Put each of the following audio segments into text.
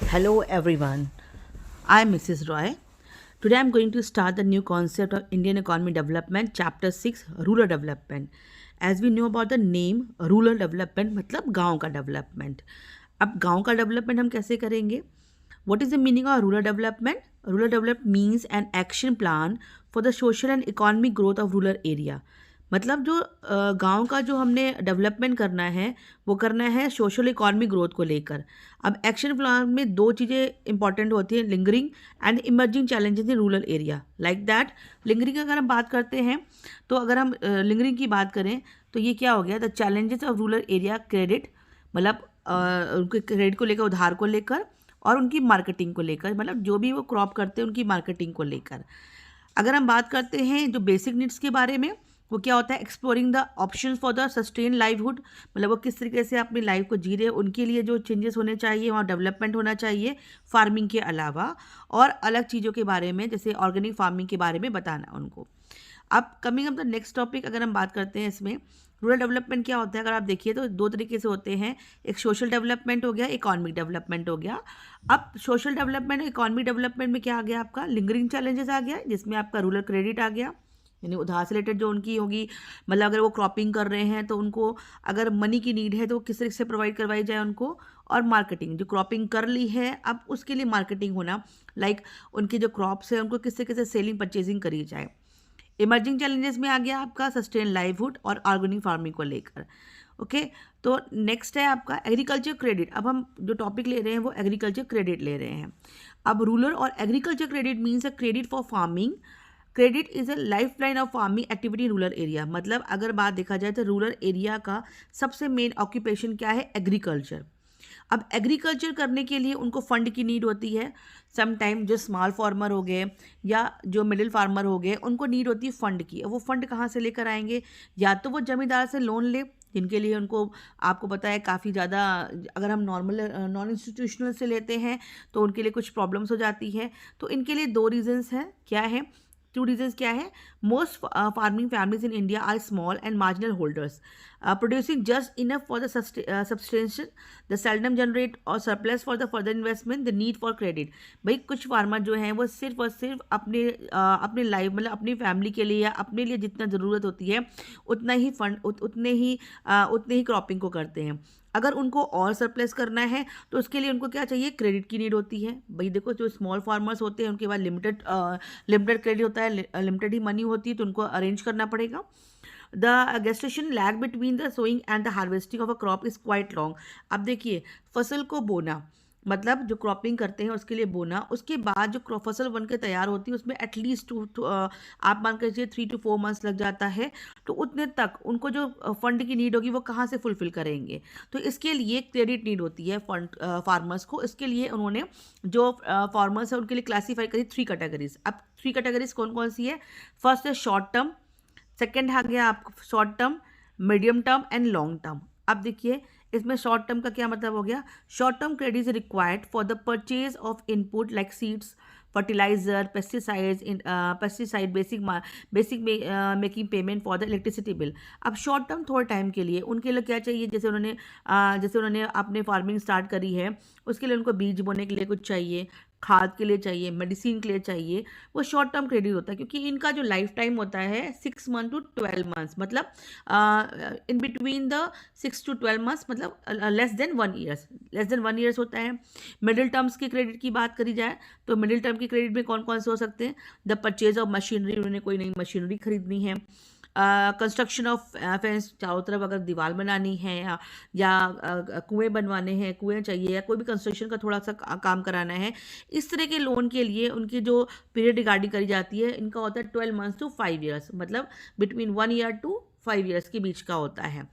Hello everyone, I am Mrs. Roy. Today I am going to start the new concept of Indian economy development, chapter 6, rural development. As we know about the name, rural development मतलब गांव का development. अब गांव का development हम कैसे करेंगे? What is the meaning of rural development? Rural development means an action plan for the social and economic growth of rural area. मतलब जो गांव का जो हमने डेवलपमेंट करना है वो करना है सोशल इकोनॉमिक ग्रोथ को लेकर. अब एक्शन प्लान में दो चीज़ें इंपॉर्टेंट होती हैं, lingering and emerging challenges in rural area. Like that lingering अगर हम बात करते हैं तो अगर हम लिंगरिंग की बात करें तो ये क्या हो गया, the challenges of rural area credit, मतलब उनके क्रेडिट को लेकर, उधार को लेकर, और उनकी मार्केटिंग को लेकर, मतलब जो भी वो क्रॉप करते हैं उनकी मार्केटिंग को लेकर. अगर हम बात करते हैं जो बेसिक नीड्स के बारे में, वो क्या होता है, exploring the options for the sustain livelihood, मतलब वो किस तरीके से अपनी लाइफ को जी रहे हैं, उनके लिए जो चेंजेस होने चाहिए, वहाँ डेवलपमेंट होना चाहिए फार्मिंग के अलावा, और अलग चीज़ों के बारे में जैसे ऑर्गेनिक फार्मिंग के बारे में बताना उनको. अब coming up the next topic, अगर हम बात करते हैं इसमें रूरल डेवलपमेंट क्या होता है, अगर आप देखिए तो दो तरीके से होते हैं. एक सोशल डेवलपमेंट हो गया, इकोनॉमिक डेवलपमेंट हो गया. अब सोशल डेवलपमेंट और इकोनॉमिक डेवलपमेंट में क्या आ गया, आपका लिंगरिंग चैलेंजेस आ गया, जिसमें आपका रूरल क्रेडिट आ गया, यानी उधार से रिलेटेड जो उनकी होगी, मतलब अगर वो क्रॉपिंग कर रहे हैं तो उनको अगर मनी की नीड है तो किस तरीके से प्रोवाइड करवाई जाए उनको. और मार्केटिंग, जो क्रॉपिंग कर ली है अब उसके लिए मार्केटिंग होना, लाइक उनके जो क्रॉप्स है उनको किस तरीके से सेलिंग परचेजिंग करी जाए. इमर्जिंग चैलेंजेस में आ गया आपका सस्टेन लाइवहुड और ऑर्गेनिक फार्मिंग को लेकर. ओके, तो नेक्स्ट है आपका एग्रीकल्चर क्रेडिट. अब हम जो टॉपिक ले रहे हैं वो एग्रीकल्चर क्रेडिट ले रहे हैं. अब रूरल और agriculture credit means a credit for farming. Credit is a life line of farming activity in rural area. मतलब अगर बात देखा जाए तो रूरल एरिया का सबसे मेन ऑक्यूपेशन क्या है, एग्रीकल्चर. अब एग्रीकल्चर करने के लिए उनको फंड की नीड होती है. सम टाइम जो स्मॉल फार्मर हो गए या जो मिडिल फार्मर हो गए उनको नीड होती है फंड की. वो फंड कहाँ से लेकर आएंगे, या तो वो जमींदार से लोन ले, जिनके लिए उनको, आपको पता है काफ़ी ज़्यादा, अगर हम नॉर्मल नॉन इंस्टीट्यूशनल से लेते हैं तो उनके लिए कुछ प्रॉब्लम्स हो जाती है. तो इनके लिए दो रीजंस हैं. क्या है, टू रीजंस क्या है, most farming families in India are small and marginal holders producing just enough for the subsistence, the seldom generate और surplus for the further investment, the need for credit. भाई कुछ farmer जो हैं वो सिर्फ और सिर्फ अपने लाइफ, मतलब अपनी फैमिली के लिए या अपने लिए जितना ज़रूरत होती है उतना ही फंड, उतने ही क्रॉपिंग को करते हैं. अगर उनको और सरप्लस करना है तो उसके लिए उनको क्या चाहिए, क्रेडिट की नीड होती है. भाई देखो जो स्मॉल फार्मर्स होते हैं उनके पास लिमिटेड क्रेडिट होता है, लिमिटेड ही मनी होती है, तो उनको अरेंज करना पड़ेगा. The gestation lag between the sowing and the harvesting of a crop is quite long. अब देखिए फसल को बोना, मतलब जो क्रॉपिंग करते हैं उसके लिए बोना, उसके बाद जो फसल बन के तैयार होती है उसमें एटलीस्ट आप मान कर चलिए 3 to 4 months लग जाता है. तो उतने तक उनको जो फंड की नीड होगी वो कहाँ से फुलफिल करेंगे. तो इसके लिए क्रेडिट नीड होती है फंड फार्मर्स को. इसके लिए उन्होंने जो फार्मर्स है उनके लिए क्लासीफाई करी 3 कैटेगरीज. अब 3 कैटेगरीज कौन कौन सी है, फर्स्ट है शॉर्ट टर्म, सेकेंड आ गया आपका short term, medium term and long term. अब देखिए इसमें शॉर्ट टर्म का क्या मतलब हो गया, short term credit is required for the purchase of input like seeds, fertiliser, pesticide, basic making payment for the electricity bill. अब शॉर्ट टर्म थोड़े टाइम के लिए उनके लिए क्या चाहिए, जैसे उन्होंने अपने फार्मिंग स्टार्ट करी है उसके लिए उनको बीज बोने के लिए कुछ चाहिए, खाद के लिए चाहिए, मेडिसिन के लिए चाहिए, वो शॉर्ट टर्म क्रेडिट होता है. क्योंकि इनका जो लाइफ टाइम होता है 6 months to 12 months, मतलब in between the 6 to 12 months, मतलब लेस देन 1 years होता है. मिडिल टर्म्स के क्रेडिट की बात करी जाए तो मिडिल टर्म की क्रेडिट में कौन कौन से हो सकते हैं, द परचेज ऑफ मशीनरी, उन्होंने कोई नई मशीनरी खरीदनी है, कंस्ट्रक्शन ऑफ फेंस, चारों तरफ अगर दीवार बनानी है, या कुएं बनवाने हैं, कुएं चाहिए, या कोई भी कंस्ट्रक्शन का थोड़ा सा काम कराना है, इस तरह के लोन के लिए उनकी जो पीरियड रिगार्डिंग करी जाती है इनका होता है 12 months to 5 years, मतलब बिटवीन 1 year to 5 years के बीच का होता है.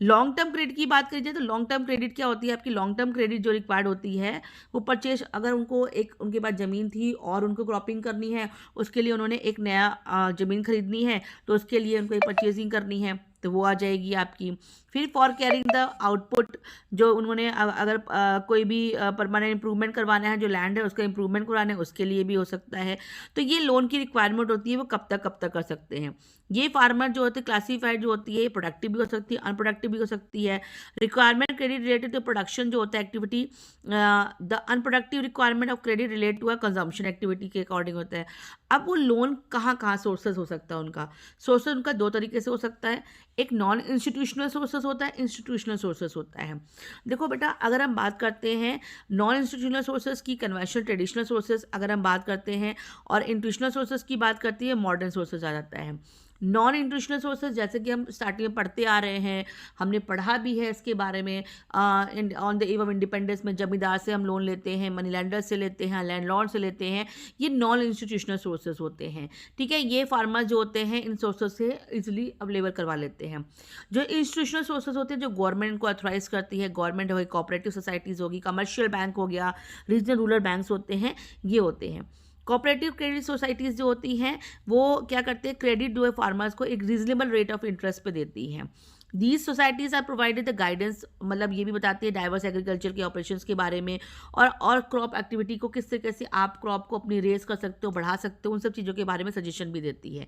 लॉन्ग टर्म क्रेडिट की बात करी जाए तो लॉन्ग टर्म क्रेडिट क्या होती है, आपकी लॉन्ग टर्म क्रेडिट जो रिक्वायर्ड होती है वो परचेज, अगर उनको उनके पास ज़मीन थी और उनको क्रॉपिंग करनी है, उसके लिए उन्होंने एक नया ज़मीन खरीदनी है तो उसके लिए उनको परचेजिंग करनी है तो वो आ जाएगी आपकी. फिर फॉर कैरिंग द आउटपुट, जो उन्होंने अगर कोई भी परमानेंट इंप्रूवमेंट करवाना है, जो लैंड है उसका इंप्रूवमेंट करवाना है, उसके लिए भी हो सकता है। तो ये लोन की रिक्वायरमेंट होती है, वो कब तक कर सकते हैं। ये फार्मर जो होते हैं क्लासीफाइड जो होती है, प्रोडक्टिव भी हो सकती है, अनप्रोडक्टिव भी हो सकती है। Requirement credit related to production जो होता है activity, the unproductive requirement of credit relate to a consumption activity के अकॉर्डिंग होता है। अब वो लोन कहाँ कहाँ सोर्सेज हो सकता है उनका? सोर्सेज उनका दो तरीके से हो सकता है, एक नॉन इंस्टीट्यूशनल सोर्सेज होता है, इंस्टीट्यूशनल सोर्सेज होता है। देखो बेटा, अगर हम बात करते हैं नॉन इंस्टीट्यूशनल सोर्सेज की, कन्वेंशनल ट्रेडिशनल सोर्सेज अगर हम बात करते हैं, और इंस्टीट्यूशनल सोर्सेज की बात करती है, मॉडर्न सोर्सेज आ जाता है। नॉन इंस्टीट्यूशनल सोर्सेज जैसे कि हम स्टार्टिंग में पढ़ते आ रहे हैं, हमने पढ़ा भी है इसके बारे में, on the eve of independence में जमींदार से हम लोन लेते हैं, मनी लैंडर से लेते हैं, लैंडलॉर्ड से लेते हैं, ये नॉन इंस्टीट्यूशनल सोर्सेज होते हैं। ठीक है, ये फार्मर जो होते हैं इन सोर्सेज से इजिली अवेलेबल करवा लेते हैं। जो इंस्टीट्यूशनल सोर्सेज होते हैं, जो गवर्नमेंट को ऑथराइज करती है, गवर्नमेंट हो गई, कोऑपरेटिव सोसाइटीज़ होगी, कमर्शियल बैंक हो गया, रीजनल रूरल बैंक्स होते हैं, ये होते हैं। कोऑपरेटिव क्रेडिट सोसाइटीज़ जो होती हैं वो क्या करते हैं, क्रेडिट जो है फार्मर्स को एक रीजनेबल रेट ऑफ इंटरेस्ट पे देती हैं। These societies are provided the guidance, मतलब ये भी बताती है डाइवर्स एग्रीकल्चर के ऑपरेशंस के बारे में, और क्रॉप एक्टिविटी को किस तरीके से आप क्रॉप को अपनी रेस कर सकते हो, बढ़ा सकते हो, उन सब चीज़ों के बारे में सजेशन भी देती है।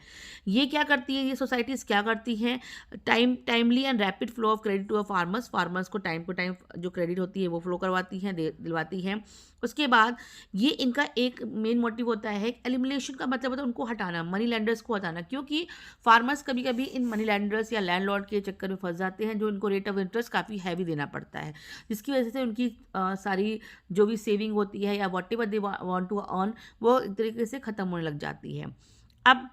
ये क्या करती है, ये सोसाइटीज़ क्या करती हैं, timely and rapid flow of credit to a farmers को टाइम टू टाइम जो क्रेडिट होती है वो फ्लो करवाती हैं, दिलवाती हैं। उसके बाद ये इनका एक मेन मोटिव होता है, एलिमिनेशन का मतलब होता है उनको हटाना, मनी लैंडर्स को हटाना, क्योंकि फार्मर्स कभी कभी इन मनी लैंडर्स या लैंडलॉर्ड के चक्कर में फंस जाते हैं, जो इनको रेट ऑफ इंटरेस्ट काफ़ी हैवी देना पड़ता है, जिसकी वजह से उनकी सारी जो भी सेविंग होती है या whatever they want to earn, वो एक तरीके से ख़त्म होने लग जाती है। अब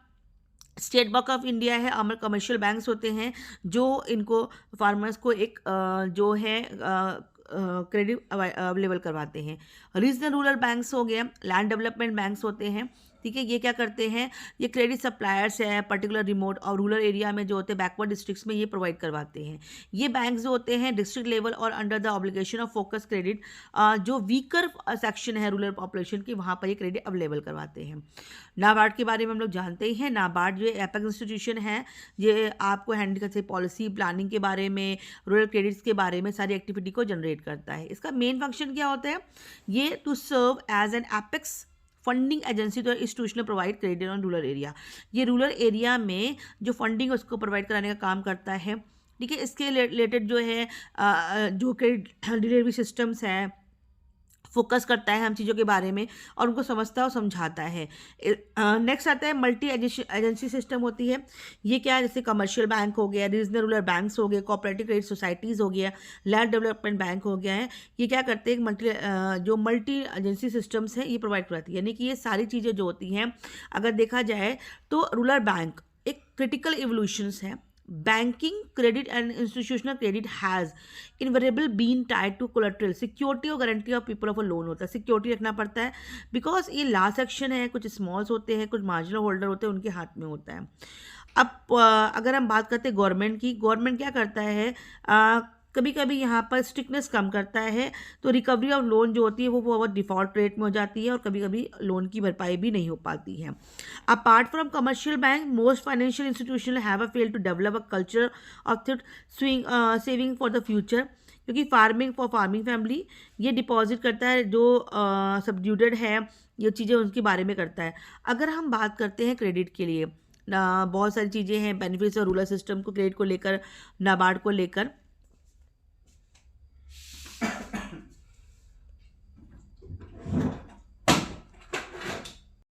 स्टेट बैंक ऑफ इंडिया है, अमर कमर्शियल बैंक्स होते हैं जो इनको फार्मर्स को एक जो है क्रेडिट अवेलेबल करवाते हैं। रीजनल रूरल बैंक्स हो गए, लैंड डेवलपमेंट बैंक्स होते हैं। ठीक है, ये क्या करते हैं, ये क्रेडिट सप्लायर्स है पर्टिकुलर रिमोट और रूरल एरिया में जो होते हैं, बैकवर्ड डिस्ट्रिक्ट्स में ये प्रोवाइड करवाते हैं। ये बैंक्स जो होते हैं डिस्ट्रिक्ट लेवल और under the obligation of focus credit, जो वीकर सेक्शन है रूरल पॉपुलेशन की, वहाँ पर ये क्रेडिट अवेलेबल करवाते हैं। नाबार्ड के बारे में हम लोग जानते ही हैं, नाबार्ड जो एपेक्स इंस्टीट्यूशन है, ये आपको हैंडल करते पॉलिसी प्लानिंग के बारे में, रूरल क्रेडिट्स के बारे में सारी एक्टिविटी को जनरेट करता है। इसका मेन फंक्शन क्या होता है, ये to serve as an apex funding agency to institutional provide credit on rural area. ये रूरल एरिया में जो फंडिंग है उसको प्रोवाइड कराने का काम करता है। ठीक है, इसके रिलेटेड जो है जो क्रेडिट डिलीवरी सिस्टम्स हैं, फोकस करता है हम चीज़ों के बारे में और उनको समझता है और समझाता है। नेक्स्ट आता है मल्टी एजेंसी सिस्टम होती है। ये क्या है, जैसे कमर्शियल बैंक हो गया, रीजनल रूरल बैंक्स हो गए, कोऑपरेटिव क्रेडिट सोसाइटीज़ हो गया, लैंड डेवलपमेंट बैंक हो गया है। ये क्या करते हैं, जो मल्टी एजेंसी सिस्टम्स हैं ये प्रोवाइड कराती है, यानी कि ये सारी चीज़ें जो होती हैं, अगर देखा जाए तो रूरल बैंक एक क्रिटिकल इवोल्यूशंस है। Banking credit and institutional credit has invariably been tied to collateral, security और guarantee of people of a loan होता है, सिक्योरिटी रखना पड़ता है, बिकॉज ये लास्ट सेक्शन है, कुछ स्मॉल्स होते हैं, कुछ मार्जिनल होल्डर होते हैं, उनके हाथ में होता है। अब अगर हम बात करते हैं गवर्नमेंट की, गवर्नमेंट क्या करता है, कभी कभी यहाँ पर स्ट्रिक्टनेस कम करता है, तो रिकवरी ऑफ लोन जो होती है वो डिफ़ॉल्ट रेट में हो जाती है और कभी कभी लोन की भरपाई भी नहीं हो पाती है। Apart from commercial bank, most financial institution have a fail to develop a culture of saving for the future, क्योंकि फार्मिंग फैमिली ये डिपॉजिट करता है, जो सब्ड्यूटेड है ये चीज़ें उनके बारे में करता है। अगर हम बात करते हैं क्रेडिट के लिए, बहुत सारी चीज़ें हैं बेनिफिट्स और रूरल सिस्टम को क्रेडिट को लेकर, नाबार्ड को लेकर।